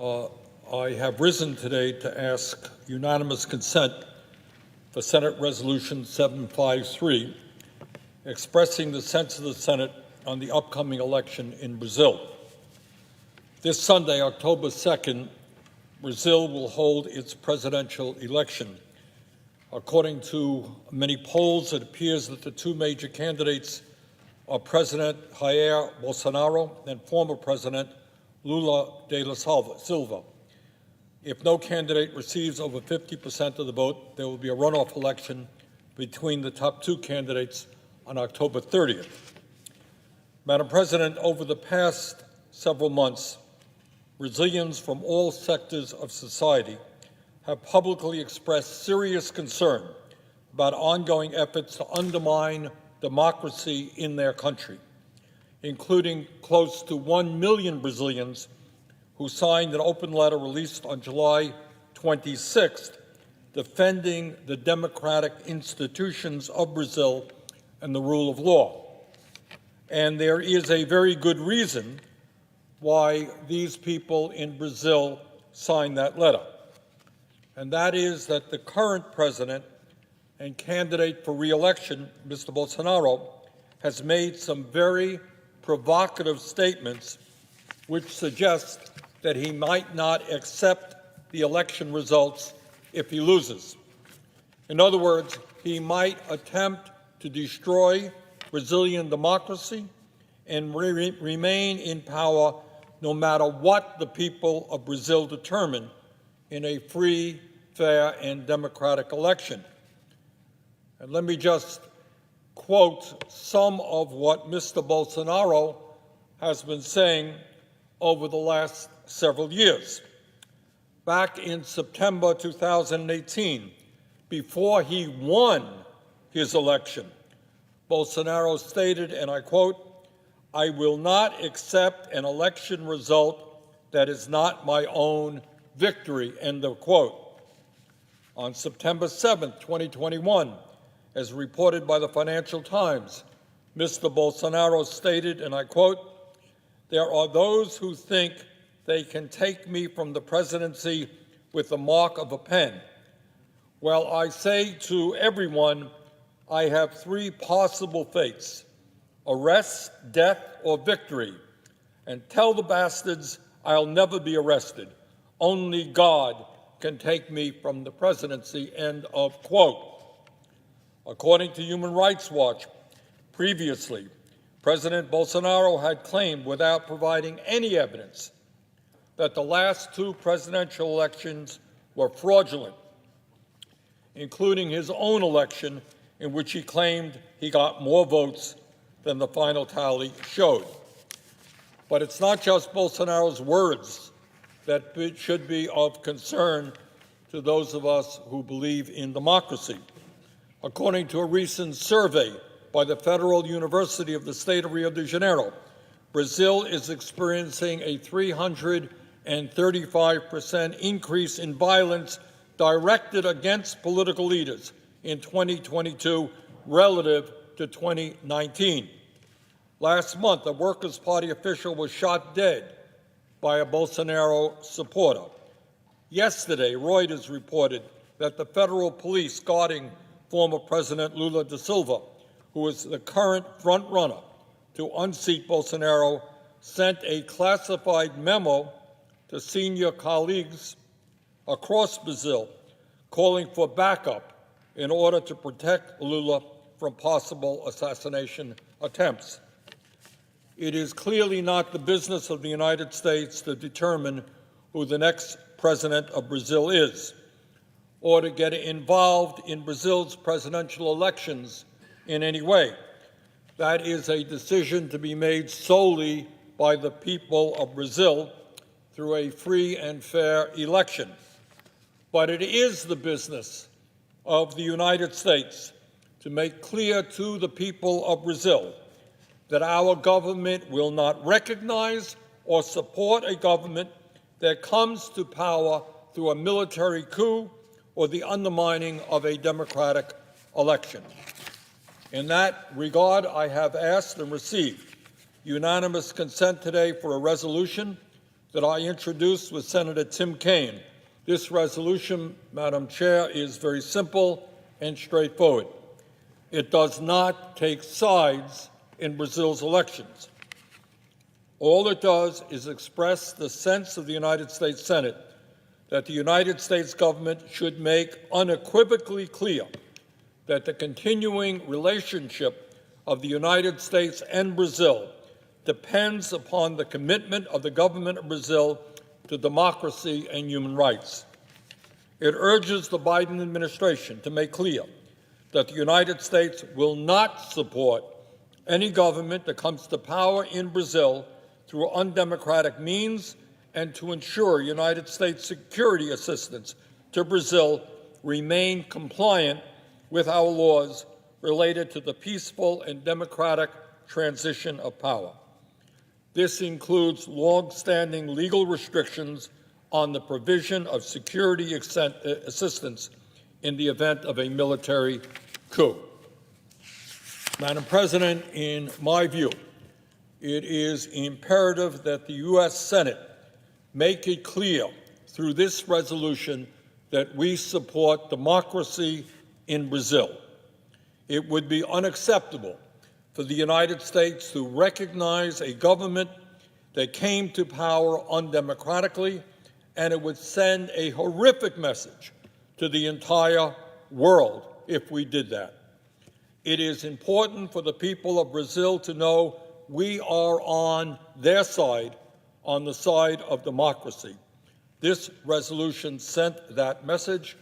I have risen today to ask unanimous consent for Senate Resolution 753, expressing the sense of the Senate on the upcoming election in Brazil. This Sunday, October 2nd, Brazil will hold its presidential election. According to many polls, it appears that the two major candidates are President Jair Bolsonaro and former President Lula da Silva. If no candidate receives over 50% of the vote, there will be a runoff election between the top two candidates on October 30th. Madam President, over the past several months, Brazilians from all sectors of society have publicly expressed serious concern about ongoing efforts to undermine democracy in their country, including close to 1 million Brazilians who signed an open letter released on July 26th defending the democratic institutions of Brazil and the rule of law. And there is a very good reason why these people in Brazil signed that letter. And that is that the current president and candidate for re-election, Mr. Bolsonaro, has made some very provocative statements which suggest that he might not accept the election results if he loses. In other words, he might attempt to destroy Brazilian democracy and remain in power no matter what the people of Brazil determine in a free, fair, and democratic election. And let me just quote some of what Mr. Bolsonaro has been saying over the last several years. Back in September 2018, before he won his election, Bolsonaro stated, and I quote, "I will not accept an election result that is not my own victory," end of quote. On September 7th, 2021, as reported by the Financial Times, Mr. Bolsonaro stated, and I quote, "There are those who think they can take me from the presidency with the mark of a pen. Well, I say to everyone, I have three possible fates: arrest, death, or victory. And tell the bastards I'll never be arrested. Only God can take me from the presidency," end of quote. According to Human Rights Watch, previously, President Bolsonaro had claimed, without providing any evidence, that the last two presidential elections were fraudulent, including his own election, in which he claimed he got more votes than the final tally showed. But it's not just Bolsonaro's words that should be of concern to those of us who believe in democracy. According to a recent survey by the Federal University of the state of Rio de Janeiro, Brazil is experiencing a 335% increase in violence directed against political leaders in 2022 relative to 2019. Last month, a Workers' Party official was shot dead by a Bolsonaro supporter. Yesterday, Reuters reported that the federal police guarding former President Lula da Silva, who is the current front-runner to unseat Bolsonaro, sent a classified memo to senior colleagues across Brazil calling for backup in order to protect Lula from possible assassination attempts. It is clearly not the business of the United States to determine who the next president of Brazil is, or to get involved in Brazil's presidential elections in any way. That is a decision to be made solely by the people of Brazil through a free and fair election. But it is the business of the United States to make clear to the people of Brazil that our government will not recognize or support a government that comes to power through a military coup or the undermining of a democratic election. In that regard, I have asked and received unanimous consent today for a resolution that I introduced with Senator Tim Kaine. This resolution, Madam Chair, is very simple and straightforward. It does not take sides in Brazil's elections. All it does is express the sense of the United States Senate that the United States government should make unequivocally clear that the continuing relationship of the United States and Brazil depends upon the commitment of the government of Brazil to democracy and human rights. It urges the Biden administration to make clear that the United States will not support any government that comes to power in Brazil through undemocratic means, and to ensure United States security assistance to Brazil remain compliant with our laws related to the peaceful and democratic transition of power. This includes long-standing legal restrictions on the provision of security assistance in the event of a military coup. Madam President, in my view, it is imperative that the U.S. Senate make it clear through this resolution that we support democracy in Brazil. It would be unacceptable for the United States to recognize a government that came to power undemocratically, and it would send a horrific message to the entire world if we did that. It is important for the people of Brazil to know we are on their side, on the side of democracy. This resolution sent that message,